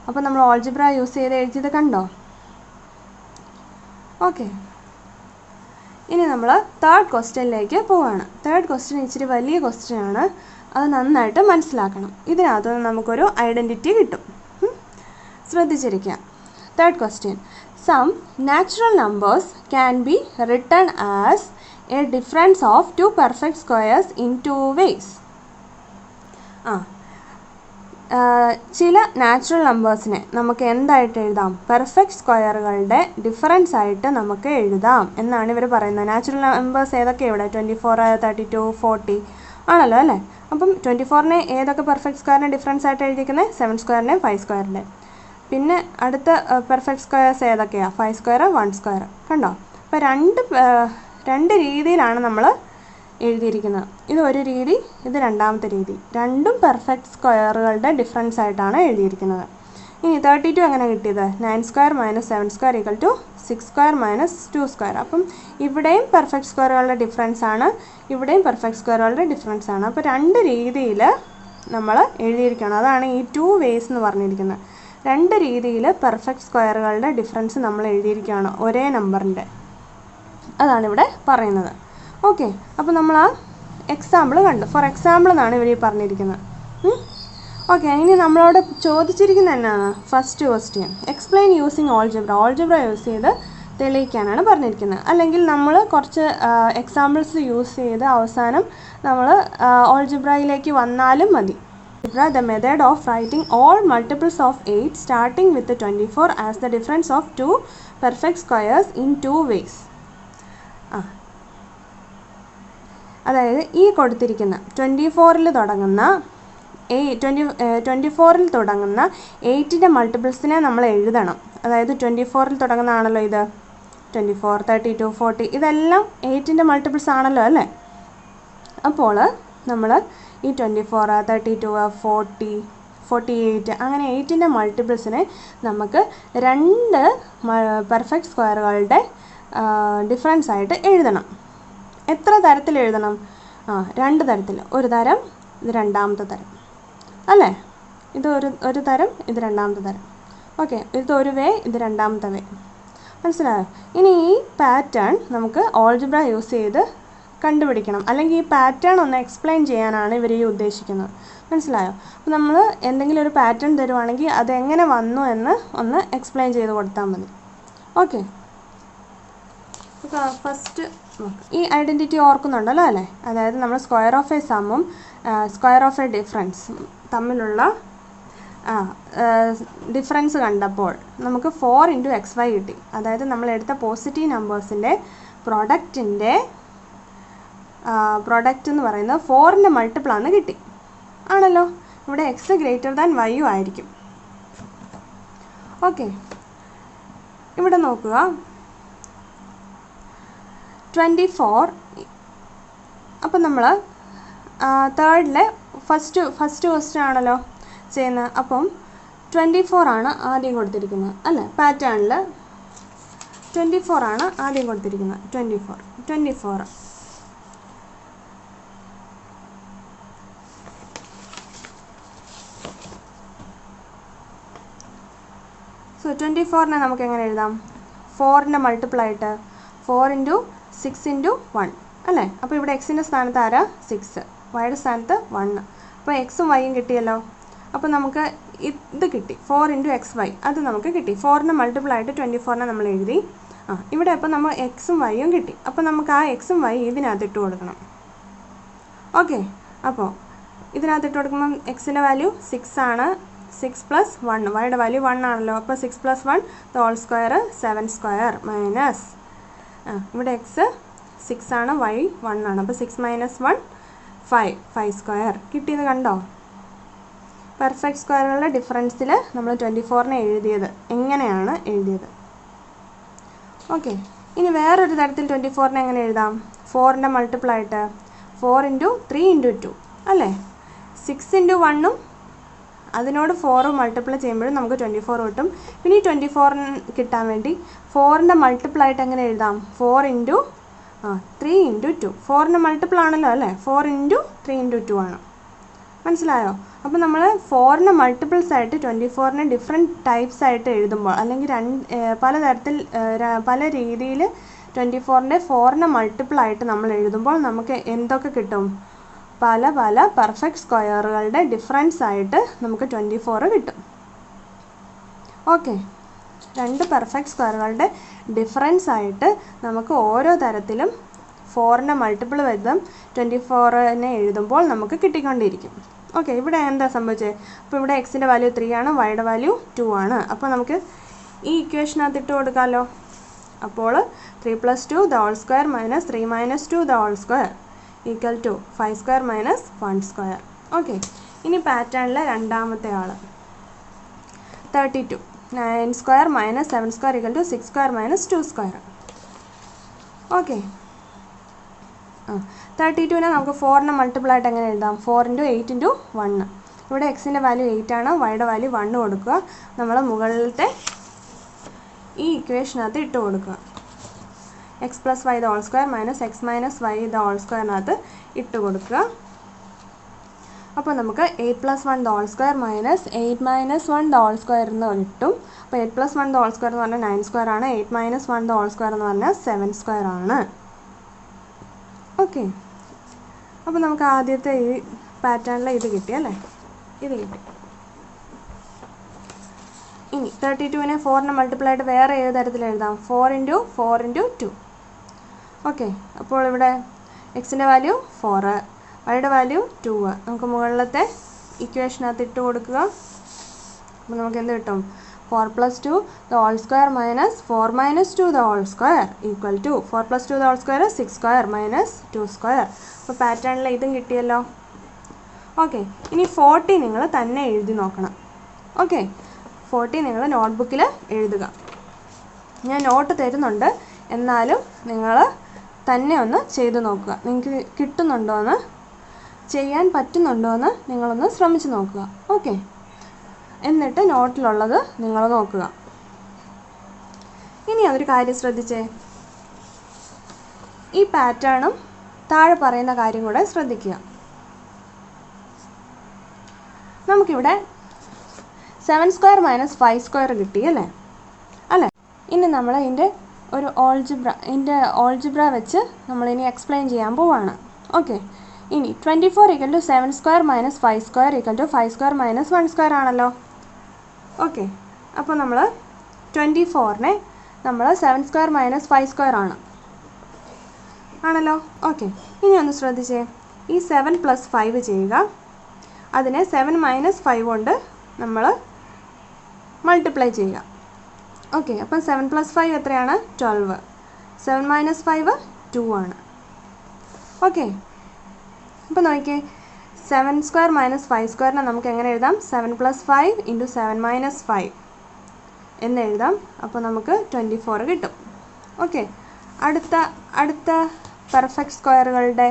അപ്പോൾ നമ്മൾ ഓൾജിബ്ര യൂസ് ചെയ്ത് എഴുതിയത് കണ്ടോ? ഓക്കെ, ഇനി നമ്മൾ തേർഡ് ക്വസ്റ്റ്യനിലേക്ക് പോവുകയാണ്. തേർഡ് ക്വസ്റ്റ്യൻ ഇച്ചിരി വലിയ ക്വസ്റ്റ്യൻ ആണ്. അത് നന്നായിട്ട് മനസ്സിലാക്കണം. ഇതിനകത്ത് നമുക്കൊരു ഐഡൻറ്റിറ്റി കിട്ടും. ശ്രദ്ധിച്ചിരിക്കുക. Third question, some natural numbers can be written as a difference of 2 perfect squares in 2 ways. ചില നാച്ചുറൽ നമ്പേഴ്സിനെ നമുക്ക് എന്തായിട്ട് എഴുതാം? പെർഫെക്റ്റ് സ്ക്വയറുകളുടെ ഡിഫറൻസ് ആയിട്ട് നമുക്ക് എഴുതാം എന്നാണ് ഇവർ പറയുന്നത്. നാച്ചുറൽ നമ്പേഴ്സ് ഏതൊക്കെയാണ് ഇവിടെ? 24, 32, 40 ആണല്ലോ അല്ലേ. അപ്പം 24നെ ഏതൊക്കെ പെർഫെക്റ്റ് സ്ക്വയറിനെ ഡിഫറൻസ് ആയിട്ട് എഴുതിയിരിക്കുന്നത്? 7 സ്ക്വയറിൻ്റെ 5 സ്ക്വയറിൻ്റെ. പിന്നെ അടുത്ത പെർഫെക്റ്റ് സ്ക്വയേഴ്സ് ഏതൊക്കെയാണ്? 5 സ്ക്വയർ 1 സ്ക്വയർ. കണ്ടോ? അപ്പോൾ രണ്ട് രീതിയിലാണ് നമ്മൾ എഴുതിയിരിക്കുന്നത്. ഇത് ഒരു രീതി, ഇത് രണ്ടാമത്തെ രീതി. രണ്ടും പെർഫെക്റ്റ് സ്ക്വയറുകളുടെ ഡിഫറൻസ് ആയിട്ടാണ് എഴുതിയിരിക്കുന്നത്. ഇനി 32 എങ്ങനെ കിട്ടിയത്? 9 സ്ക്വയർ - 7 സ്ക്വയർ = 6 സ്ക്വയർ - 2 സ്ക്വയർ. അപ്പം ഇവിടെയും പെർഫെക്റ്റ് സ്ക്വയറുകളുടെ ഡിഫറൻസ് ആണ്, ഇവിടെയും പെർഫെക്റ്റ് സ്ക്വയറുകളുടെ ഡിഫറൻസ് ആണ്. അപ്പോൾ രണ്ട് രീതിയിൽ നമ്മൾ എഴുതിയിരിക്കണം. അതാണ് ഈ 2 ways എന്ന് പറഞ്ഞിരിക്കുന്നത്. രണ്ട് രീതിയിൽ പെർഫെക്റ്റ് സ്ക്വയറുകളുടെ ഡിഫറൻസ് നമ്മൾ എഴുതിയിരിക്കുകയാണ് ഒരേ നമ്പറിൻ്റെ. അതാണിവിടെ പറയുന്നത്. ഓക്കെ, അപ്പോൾ നമ്മൾ ആ എക്സാമ്പിൾ കണ്ടു. ഫോർ എക്സാമ്പിൾ എന്നാണ് ഇവർ പറഞ്ഞിരിക്കുന്നത്. ഓക്കെ, ഇനി നമ്മളോട് ചോദിച്ചിരിക്കുന്നത് എന്നാണ്? First question, explain using algebra use ചെയ്ത് തെളിയിക്കാനാണ് പറഞ്ഞിരിക്കുന്നത്. അല്ലെങ്കിൽ നമ്മൾ കുറച്ച് എക്സാമ്പിൾസ് യൂസ് ചെയ്ത് അവസാനം നമ്മൾ ഓൾജിബ്രയിലേക്ക് വന്നാലും മതി. The method of writing all multiples of 8 starting with the 24 as the difference of 2 perfect squares in 2 ways. അതായത് ഈ കൊടുത്തിരിക്കുന്ന 24ൽ തുടങ്ങുന്ന 8ൻ്റെ മൾട്ടിപ്പിൾസിനെ നമ്മൾ എഴുതണം. അതായത് 24ൽ തുടങ്ങുന്നതാണല്ലോ ഇത്. 24, 32, 40 ഇതെല്ലാം 8ൻ്റെ മൾട്ടിപ്പിൾസ് ആണല്ലോ അല്ലേ. അപ്പോൾ നമ്മൾ ഈ 24, 32, 40, 48 അങ്ങനെ 8ൻ്റെ മൾട്ടിപ്പിൾസിനെ നമുക്ക് രണ്ട് പെർഫെക്റ്റ് സ്ക്വയറുകളുടെ ഡിഫറൻസ് ആയിട്ട് എഴുതണം. എത്ര തരത്തിൽ എഴുതണം? രണ്ട് തരത്തിൽ. ഒരു തരം, ഇത് രണ്ടാമത്തെ തരം അല്ലേ. ഇത് ഒരു തരം, ഇത് രണ്ടാമത്തെ തരം. ഓക്കെ, ഇത് ഒരു വേ, ഇത് രണ്ടാമത്തെ വേ. മനസ്സിലായോ? ഇനി ഈ പാറ്റേൺ നമുക്ക് ഓൾജിബ്ര യൂസ് ചെയ്ത് കണ്ടുപിടിക്കണം. അല്ലെങ്കിൽ ഈ പാറ്റേൺ ഒന്ന് എക്സ്പ്ലെയിൻ ചെയ്യാനാണ് ഇവർ ഈ ഉദ്ദേശിക്കുന്നത്. മനസ്സിലായോ? അപ്പോൾ നമ്മൾ എന്തെങ്കിലും ഒരു പാറ്റേൺ തരുവാണെങ്കിൽ അതെങ്ങനെ വന്നു എന്ന് ഒന്ന് എക്സ്പ്ലെയിൻ ചെയ്ത് കൊടുത്താൽ മതി. ഓക്കെ, ഫസ്റ്റ് ഈ ഐഡൻറ്റിറ്റി ഓർക്കുന്നുണ്ടല്ലോ അല്ലേ. അതായത് നമ്മൾ സ്ക്വയർ ഓഫ് എ സമ്മും സ്ക്വയർ ഓഫ് എ ഡിഫറൻസും തമ്മിലുള്ള ഡിഫറൻസ് കണ്ടപ്പോൾ നമുക്ക് 4 × xy കിട്ടി. അതായത് നമ്മൾ എടുത്ത പോസിറ്റീവ് നമ്പേഴ്സിൻ്റെ പ്രൊഡക്റ്റ് എന്ന് പറയുന്നത് 4ൻ്റെ മൾട്ടിപ്പിളാണ് കിട്ടി ആണല്ലോ. ഇവിടെ x > y ആയിരിക്കും. ഓക്കെ, ഇവിടെ നോക്കുക. 24. അപ്പം നമ്മൾ തേർഡിലെ ഫസ്റ്റ് ക്വസ്റ്റ്യൻ ആണല്ലോ ചെയ്യുന്നത്. അപ്പം 24 ആണ് ആദ്യം കൊടുത്തിരിക്കുന്നത് അല്ലേ. പാറ്റേണിൽ 24 ആണ് ആദ്യം കൊടുത്തിരിക്കുന്നത്. 24 സോ 24നെ നമുക്ക് എങ്ങനെ എഴുതാം? 4ൻ്റെ മൾട്ടിപ്പിളായിട്ട് 4 × 6 × 1 അല്ലേ. അപ്പോൾ ഇവിടെ എക്സിൻ്റെ സ്ഥാനത്ത് ആരാ? 6, വൈയുടെ സ്ഥാനത്ത് 1. അപ്പോൾ എക്സും വൈയും കിട്ടിയല്ലോ. അപ്പോൾ നമുക്ക് ഇത് കിട്ടി, 4 × xy. അത് നമുക്ക് കിട്ടി. 4ൻ്റെ മൾട്ടിപ്പിളായിട്ട് 24നെ നമ്മൾ എഴുതി. ഇവിടെ അപ്പോൾ നമ്മൾ എക്സും വൈയും കിട്ടി. അപ്പോൾ നമുക്ക് ആ എക്സും വൈ ഇതിനകത്ത് ഇട്ട് കൊടുക്കണം. ഓക്കെ, അപ്പോൾ ഇതിനകത്ത് ഇട്ട് കൊടുക്കുമ്പം എക്സിൻ്റെ വാല്യൂ 6 ആണ്. 6 + 1, വൈയുടെ വാല്യൂ 1 ആണല്ലോ. അപ്പോൾ 6 + 1 the whole square 7 സ്ക്വയർ - ഇവിടെ എക്സ് 6 ആണ്, വൈ 1 ആണ്. അപ്പോൾ 6 - 1 5 സ്ക്വയർ കിട്ടിയത് കണ്ടോ? പെർഫെക്റ്റ് സ്ക്വയറുകളുടെ ഡിഫറൻസിൽ നമ്മൾ 24നെ എഴുതിയത് എങ്ങനെയാണ് എഴുതിയത്. ഓക്കെ, ഇനി വേറൊരു തരത്തിൽ 24നെ എങ്ങനെ എഴുതാം? 4ൻ്റെ മൾട്ടിപ്പിൾ ആയിട്ട് 4 × 3 × 2 അല്ലേ? 6 × 1ഉം അതിനോട് 4 മൾട്ടിപ്പിൾ ചെയ്യുമ്പോഴും നമുക്ക് 24 കിട്ടും. പിന്നെ ഈ 24 കിട്ടാൻ വേണ്ടി 4ൻ്റെ മൾട്ടിപ്പിൾ ആയിട്ട് എങ്ങനെ എഴുതാം? 4 × 3 × 2. 4ൻ്റെ മൾട്ടിപ്പിൾ ആണല്ലോ അല്ലേ? 4 × 3 × 2 ആണ്. മനസ്സിലായോ? അപ്പോൾ നമ്മൾ 4ൻ്റെ മൾട്ടിപ്പിൾസ് ആയിട്ട് 24നെ ഡിഫറെൻറ്റ് ടൈപ്സ് ആയിട്ട് എഴുതുമ്പോൾ, അല്ലെങ്കിൽ പലതരത്തിൽ പല രീതിയിൽ 24ൻ്റെ 4ൻ്റെ മൾട്ടിപ്പിൾ ആയിട്ട് നമ്മൾ എഴുതുമ്പോൾ നമുക്ക് എന്തൊക്കെ കിട്ടും? പല പല പെർഫെക്റ്റ് സ്ക്വയറുകളുടെ ഡിഫറൻസ് ആയിട്ട് നമുക്ക് 24 കിട്ടും. ഓക്കെ, 2 പെർഫെക്റ്റ് സ്ക്വയറുകളുടെ ഡിഫറൻസ് ആയിട്ട് നമുക്ക് ഓരോ തരത്തിലും 4ൻ്റെ മൾട്ടിപ്പിൾ വീതം 24നെ എഴുതുമ്പോൾ നമുക്ക് കിട്ടിക്കൊണ്ടിരിക്കും. ഓക്കെ, ഇവിടെ എന്താ സംഭവിച്ചത്? അപ്പോൾ ഇവിടെ എക്സിൻ്റെ വാല്യൂ 3 ആണ്, വൈയുടെ വാല്യൂ 2 ആണ്. അപ്പോൾ നമുക്ക് ഈ ഇക്വേഷനകത്ത് ഇട്ട് കൊടുക്കാമല്ലോ. അപ്പോൾ 3 + 2 the whole square minus 3 - 2 the whole square equal to 5 square minus 1 square. Okay, ഇനി പാറ്റേണിലെ രണ്ടാമത്തെ ആൾ 32 9 square - 7 square equal to 6 square minus 2 square. Okay, 32നെ നമുക്ക് 4ൻ്റെ മൾട്ടിപ്പിൾ ആയിട്ട് എങ്ങനെ എഴുതാം? 4 × 8 × 1. ഇവിടെ എക്സിൻ്റെ വാല്യൂ 8 ആണ്, വൈയുടെ വാല്യൂ 1 കൊടുക്കുക. നമ്മൾ മുകളിലത്തെ ഈ ഇക്വേഷനകത്ത് ഇട്ട് കൊടുക്കുക. x + y the whole square minus x - y the whole squareനകത്ത് ഇട്ട് കൊടുക്കുക. അപ്പോൾ നമുക്ക് 8 + 1 the whole square minus 8 - 1 the whole square എന്ന് കിട്ടും. അപ്പോൾ 8 + 1 the whole square എന്ന് പറഞ്ഞാൽ 9 square ആണ്, 8 - 1 the whole square എന്ന് പറഞ്ഞാൽ 7 square ആണ്. ഓക്കെ, അപ്പോൾ നമുക്ക് ആദ്യത്തെ ഈ പാറ്റേണിൽ ഇത് കിട്ടി അല്ലേ? ഇത് കിട്ടി. ഇനി 32നെ 4ൻ്റെ മൾട്ടിപ്പിൾ ആയിട്ട് വേറെ ഏത് തരത്തിൽ എഴുതാം? 4 × 4 × 2. ഓക്കെ, അപ്പോൾ ഇവിടെ എക്സിൻ്റെ വാല്യൂ 4, വൈയുടെ വാല്യൂ 2. നമുക്ക് മുകളിലത്തെ ഇക്വേഷനകത്ത് ഇട്ട് കൊടുക്കുക. അപ്പോൾ നമുക്ക് എന്ത് കിട്ടും? 4 + 2 the whole square minus 4 - 2 the whole square equal to 4 + 2 the whole square 6 square minus 2 square. അപ്പോൾ പാറ്റേണിൽ ഇതും കിട്ടിയല്ലോ. ഓക്കെ, ഇനി 40 നിങ്ങൾ തന്നെ എഴുതി നോക്കണം. ഓക്കെ, 40 നിങ്ങൾ നോട്ട്ബുക്കിൽ എഴുതുക. ഞാൻ നോട്ട് തരുന്നുണ്ട്, എന്നാലും നിങ്ങൾ തന്നെ ഒന്ന് ചെയ്ത് നോക്കുക. നിങ്ങൾക്ക് കിട്ടുന്നുണ്ടോ എന്ന്, ചെയ്യാൻ പറ്റുന്നുണ്ടോ എന്ന് നിങ്ങളൊന്ന് ശ്രമിച്ച് നോക്കുക. ഓക്കെ, എന്നിട്ട് നോട്ടിലുള്ളത് നിങ്ങൾ നോക്കുക. ഇനി അതൊരു കാര്യം ശ്രദ്ധിച്ചേ, ഈ പാറ്റേണും താഴെ പറയുന്ന കാര്യം കൂടെ ശ്രദ്ധിക്കുക. നമുക്കിവിടെ 7 square minus 5 square കിട്ടി അല്ലേ? ഇനി നമ്മൾ ഇതിൻ്റെ ഒരു ഓൾജിബ്ര വെച്ച് നമ്മളിനി എക്സ്പ്ലെയിൻ ചെയ്യാൻ പോവാണ്. ഓക്കെ, ഇനി 24 = 7 square minus 5 square equal to 5 square minus 1 square ആണല്ലോ. ഓക്കെ, അപ്പോൾ നമ്മൾ 24നെ നമ്മൾ 7 square minus 5 square ആണല്ലോ. ഓക്കെ, ഇനി ഒന്ന് ശ്രദ്ധിച്ചേ, ഈ 7 + 5 ചെയ്യുക. അതിനെ 7 - 5 കൊണ്ട് നമ്മൾ മൾട്ടിപ്ലൈ ചെയ്യുക. ഓക്കെ, അപ്പം 7 + 5 എത്രയാണ്? 12. 7 - 5 2 ആണ്. ഓക്കെ, അപ്പോൾ നോക്കിയേ, 7 square minus 5 square നമുക്ക് എങ്ങനെ എഴുതാം? 7 + 5 × 7 - 5 എന്ന് എഴുതാം. അപ്പോൾ നമുക്ക് 24 കിട്ടും. ഓക്കെ, അടുത്ത പെർഫെക്റ്റ് സ്ക്വയറുകളുടെ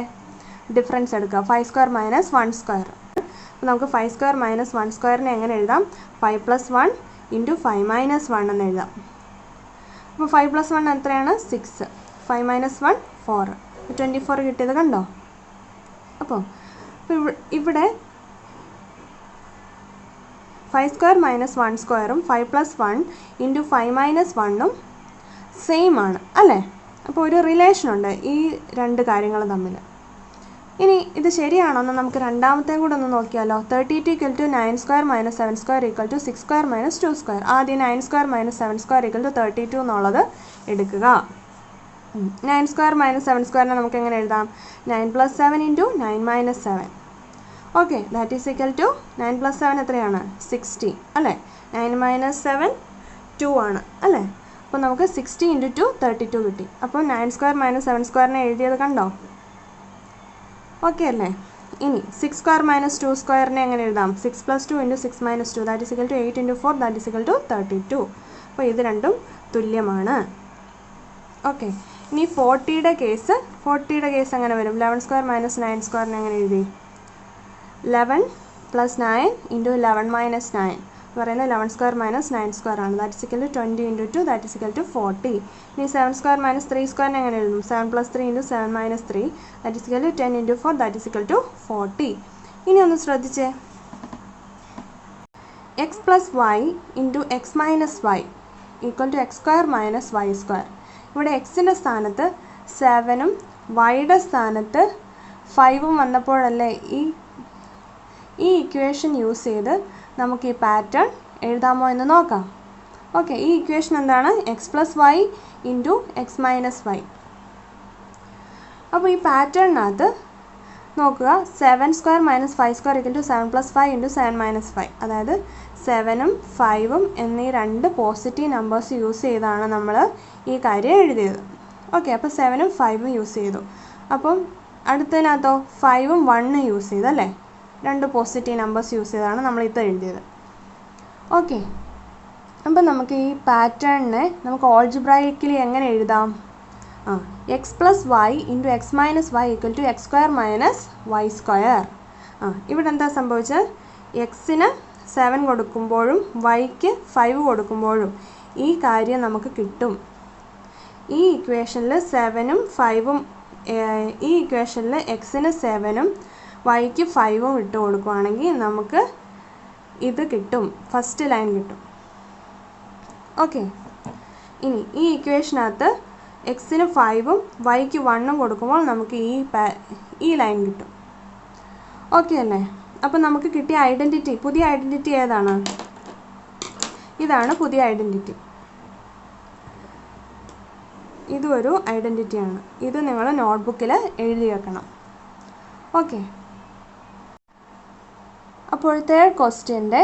ഡിഫറൻസ് എടുക്കുക. 5 square minus 1 square. അപ്പോൾ നമുക്ക് 5 square minus 1 squareനെ എങ്ങനെ എഴുതാം? 5 + 1 × 5 - 1 എന്ന് എഴുതാം. അപ്പോൾ 5 + 1 എത്രയാണ്? 6. 5 - 1 4. 24 കിട്ടിയത് കണ്ടോ? അപ്പോൾ ഇവിടെ 5 square minus 1 squareും 5 + 1 × 5 - 1ഉം സെയിം ആണ് അല്ലേ? അപ്പോൾ ഒരു റിലേഷൻ ഉണ്ട് ഈ രണ്ട് കാര്യങ്ങൾ തമ്മിൽ. ഇനി ഇത് ശരിയാണോന്ന് നമുക്ക് രണ്ടാമത്തെയും കൂടെ ഒന്ന് നോക്കിയാലോ. 32 = 9 square minus 7 square equal to 6 square minus 2 square. ആദ്യം 9 square minus 7 square equal to 32 എന്നുള്ളത് എടുക്കുക. 9 square minus 7 square നമുക്ക് എങ്ങനെ എഴുതാം? 9 + 7 × 9 - 7. Okay, that is equal to 9 + 7 എത്രയാണ്? 60 അല്ലേ? 9 - 7 2 ആണ് അല്ലേ? അപ്പോൾ നമുക്ക് 60 × 2 32 കിട്ടി. അപ്പോൾ 9² - 7² എഴുതിയത് കണ്ടോ? ഓക്കെ അല്ലേ? ഇനി 6² - 2² എങ്ങനെ എഴുതാം? 6 + 2 × 6 - 2 that is equal to 8 × 4 that is equal to 32. അപ്പോൾ ഇത് രണ്ടും തുല്യമാണ്. ഓക്കെ. ഇനി 40യുടെ കേസ് എങ്ങനെ വരും? 11² - 9² എങ്ങനെ എഴുതി? 11 + 9 × 11 - 9 എന്ന് പറയുന്നത് 11² - 9² ആണ്. That is equal to 20 × 2 that is equal to 40. ഇനി 7² - 3² എങ്ങനെ എഴുതും? 7 + 3 × 7 - 3 that is equal to 10 × 4 that is equal to 40. ഇനി ഒന്ന് ശ്രദ്ധിച്ചേ. x + y × x - y equal to x² - y². ഇവിടെ എക്സിൻ്റെ സ്ഥാനത്ത് 7ഉം വൈയുടെ സ്ഥാനത്ത് 5ഉം വന്നപ്പോഴല്ലേ ഈ ഇക്വേഷൻ യൂസ് ചെയ്ത് നമുക്ക് ഈ പാറ്റേൺ എഴുതാമോ എന്ന് നോക്കാം. ഓക്കെ. ഈ ഇക്വേഷൻ എന്താണ്? x + y × x - y. അപ്പോൾ ഈ പാറ്റേണിനകത്ത് നോക്കുക, 7² - 5² = 7 + 5 × 7 - 5. അതായത് 7ഉം 5ഉം എന്നീ രണ്ട് പോസിറ്റീവ് നമ്പേഴ്സ് യൂസ് ചെയ്താണ് നമ്മൾ ഈ കാര്യം എഴുതിയത്. ഓക്കെ. അപ്പോൾ 7ഉം 5ഉം യൂസ് ചെയ്തു. അപ്പം അടുത്തതിനകത്തോ 5ഉം 1ഉം യൂസ് ചെയ്തല്ലേ? രണ്ട് പോസിറ്റീവ് നമ്പേഴ്സ് യൂസ് ചെയ്താണ് നമ്മൾ ഇത് എഴുതിയത്. ഓക്കെ. അപ്പം നമുക്ക് ഈ പാറ്റേണിനെ നമുക്ക് ഓൾജിബ്രായിക്കലി എങ്ങനെ എഴുതാം? x + y × x - y equal to x² - y². ഇവിടെ എന്താ സംഭവിച്ചത്? എക്സിന് 7 കൊടുക്കുമ്പോഴും വൈക്ക് 5 കൊടുക്കുമ്പോഴും ഈ കാര്യം നമുക്ക് കിട്ടും. ഈ ഇക്വേഷനിൽ 7ഉം 5ഉം ഈ ഇക്വേഷനിൽ എക്സിന് 7ഉം വൈക്ക് 5ഉം ഇട്ട് കൊടുക്കുകയാണെങ്കിൽ നമുക്ക് ഇത് കിട്ടും. ഫസ്റ്റ് ലൈൻ കിട്ടും. ഓക്കെ. ഇനി ഈ ഇക്വേഷനകത്ത് എക്സിന് 5ഉം വൈക്ക് 1ഉം കൊടുക്കുമ്പോൾ നമുക്ക് ഈ ലൈൻ കിട്ടും. ഓക്കെ അല്ലേ? അപ്പോൾ നമുക്ക് കിട്ടിയ ഐഡൻറ്റിറ്റി, പുതിയ ഐഡൻറ്റിറ്റി ഏതാണ്? ഇതാണ് പുതിയ ഐഡൻറ്റിറ്റി. ഇതും ഒരു ഐഡൻറ്റിറ്റിയാണ്. ഇത് നിങ്ങൾ നോട്ട്ബുക്കിൽ എഴുതി വെക്കണം. ഓക്കെ. അപ്പോൾ തേർഡ് ക്വസ്റ്റ്യൻ്റെ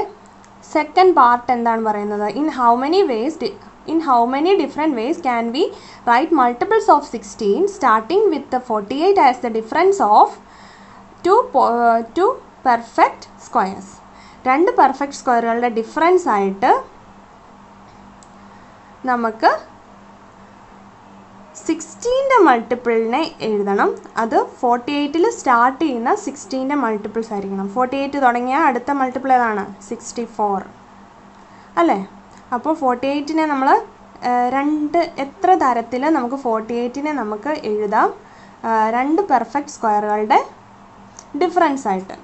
സെക്കൻഡ് പാർട്ട് എന്താണ് പറയുന്നത്? In how many different ways can we write multiples of 16 starting with 48 as the difference of two perfect squares. രണ്ട് പെർഫെക്റ്റ് സ്ക്വയറുകളുടെ ഡിഫറൻസ് ആയിട്ട് നമുക്ക് 16ൻ്റെ മൾട്ടിപ്പിളിനെ എഴുതണം. അത് 48ൽ സ്റ്റാർട്ട് ചെയ്യുന്ന 16ൻ്റെ മൾട്ടിപ്പിൾസ് ആയിരിക്കണം. 48 തുടങ്ങിയാൽ അടുത്ത മൾട്ടിപ്പിൾ ഏതാണ്? 64 അല്ലേ? അപ്പോൾ 48നെ നമ്മൾ എത്ര തരത്തിൽ നമുക്ക് 48നെ നമുക്ക് എഴുതാം? രണ്ട് പെർഫെക്റ്റ് സ്ക്വയറുകളുടെ ഡിഫറൻസ് ആയിട്ട്.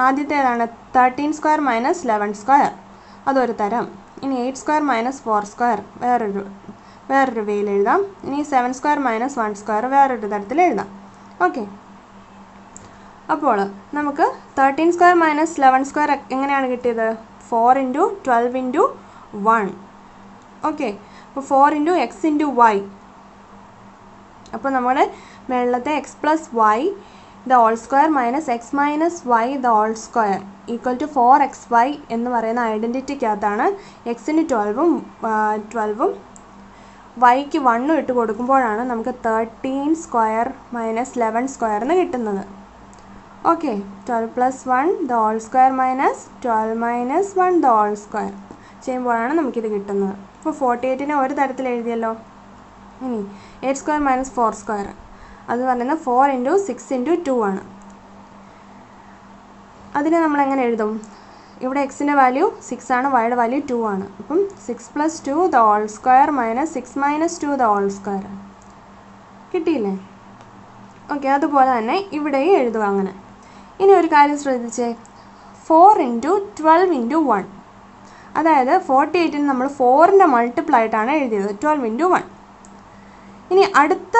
ആദ്യത്തെ ഏതാണ്? 13² - 11². അതൊരു തരം. ഇനി 8² - 4² വേറൊരു വേയിൽ എഴുതാം. ഇനി 7² - 1² വേറൊരു തരത്തിൽ എഴുതാം. ഓക്കെ. അപ്പോൾ നമുക്ക് 13² - 11² എങ്ങനെയാണ് കിട്ടിയത്? 4 × 12 × 1. ഓക്കെ. അപ്പോൾ 4 × x × y. അപ്പോൾ നമ്മുടെ മുകളിലത്തെ x + y the whole square minus x minus y the whole square equal to 4xy എന്ന് പറയുന്ന ഐഡൻറ്റിറ്റിക്കകത്താണ് എക്സിന് 12ഉം വൈക്ക് 1ഉം ഇട്ട് കൊടുക്കുമ്പോഴാണ് നമുക്ക് 13² - 11² എന്ന് കിട്ടുന്നത്. Okay. 12 + 1 the whole square minus 12 - 1 the whole square ചെയ്യുമ്പോഴാണ് നമുക്കിത് കിട്ടുന്നത്. അപ്പോൾ 48നെ ഒരു തരത്തിൽ എഴുതിയല്ലോ. ഇനി 8² - 4² അത് പറയുന്നത് 4 × 6 × 2 ആണ്. അതിനെ നമ്മൾ എങ്ങനെ എഴുതും? ഇവിടെ എക്സിൻ്റെ വാല്യൂ 6 ആണ്, വൈയുടെ വാല്യൂ 2 ആണ്. അപ്പം 6 + 2 the whole square minus 6 - 2 the whole square കിട്ടിയില്ലേ? ഓക്കെ. അതുപോലെ തന്നെ ഇവിടെയും എഴുതുക അങ്ങനെ. ഇനി ഒരു കാര്യം ശ്രദ്ധിച്ചേ. 4 × 12 × 1 അതായത് 48ന് നമ്മൾ 4ൻ്റെ മൾട്ടിപ്പിൾ ആയിട്ടാണ് എഴുതിയത്. 12 × 1. ഇനി അടുത്ത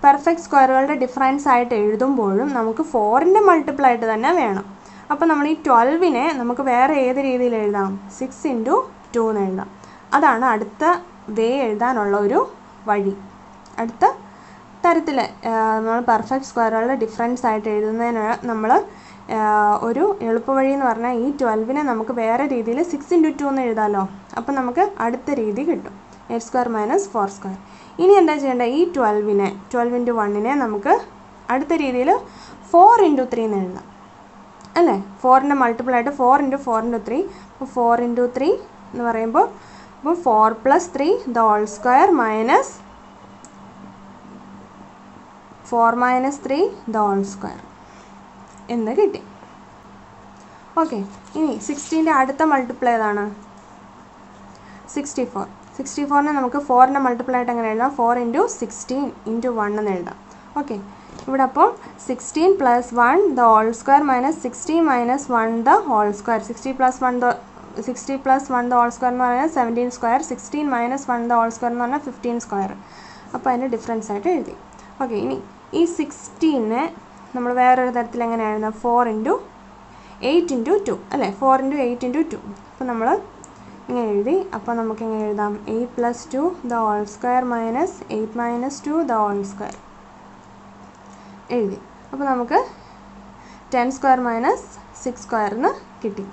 പെർഫെക്റ്റ് സ്ക്വയറുകളുടെ ഡിഫറൻസ് ആയിട്ട് എഴുതുമ്പോഴും നമുക്ക് 4ൻ്റെ മൾട്ടിപ്പിൾ ആയിട്ട് തന്നെ വേണം. അപ്പോൾ നമ്മൾ ഈ 12നെ നമുക്ക് വേറെ ഏത് രീതിയിൽ എഴുതാം? 6 × 2 എന്ന് എഴുതാം. അതാണ് അടുത്ത വേ എഴുതാനുള്ള ഒരു വഴി. അടുത്ത തരത്തിൽ നമ്മൾ പെർഫെക്റ്റ് സ്ക്വയറുകളുടെ ഡിഫറൻസ് ആയിട്ട് എഴുതുന്നതിന് നമ്മൾ ഒരു എളുപ്പവഴി എന്ന് പറഞ്ഞാൽ ഈ 12നെ നമുക്ക് വേറെ രീതിയിൽ 6 × 2 എന്ന് എഴുതാമല്ലോ. അപ്പം നമുക്ക് അടുത്ത രീതി കിട്ടും. 8 സ്ക്വയർ മൈനസ് 4 സ്ക്വയർ. ഇനി എന്താ ചെയ്യേണ്ടത്? ഈ 12 ഇൻറ്റു 1 നമുക്ക് അടുത്ത രീതിയിൽ 4 ഇൻറ്റു 3 എന്ന് എഴുതാം അല്ലേ? 4ൻ്റെ മൾട്ടിപ്പിൾ ആയിട്ട് 4 ഇൻറ്റു 4 ഇൻറ്റു 3. അപ്പോൾ 4 ഇൻറ്റു 3 എന്ന് പറയുമ്പോൾ 4 plus 3 the whole square minus 4 minus 3 the whole square എന്ന് കിട്ടി. ഓക്കെ, ഇനി 16ൻ്റെ അടുത്ത മൾട്ടിപ്പിൾ ഏതാണ്? 64. 64നെ നമുക്ക് 4ൻ്റെ മൾട്ടിപ്പിൾ ആയിട്ട് എങ്ങനെ എഴുതാം? 4 ഇൻറ്റു 16 ഇൻറ്റു 1 എന്ന് എഴുതാം. ഓക്കെ, ഇവിടെ അപ്പോൾ 16 plus 1 the whole square minus 60 minus 1 the whole square. 60 plus 1 the whole square എന്ന് പറഞ്ഞാൽ 17 square. 16 minus 1 the whole square എന്ന് പറഞ്ഞാൽ 15 സ്ക്വയർ. അപ്പോൾ അതിൻ്റെ ഡിഫറൻസ് ആയിട്ട് എഴുതി. ഓക്കെ, ഇനി ഈ 16നെ നമ്മൾ വേറൊരു തരത്തിൽ എങ്ങനെ എഴുതാം? 4 ഇൻറ്റു 8 ഇൻറ്റു 2 അല്ലേ? 4 ഇൻറ്റു 8 ഇൻറ്റു 2. അപ്പോൾ നമ്മൾ ഇങ്ങനെ എഴുതി. അപ്പോൾ നമുക്ക് എങ്ങനെ എഴുതാം? 8 plus 2 the whole square minus 8 minus 2 the whole square എഴുതി. അപ്പോൾ നമുക്ക് 10 സ്ക്വയർ മൈനസ് 6 സ്ക്വയർ എന്ന് കിട്ടി.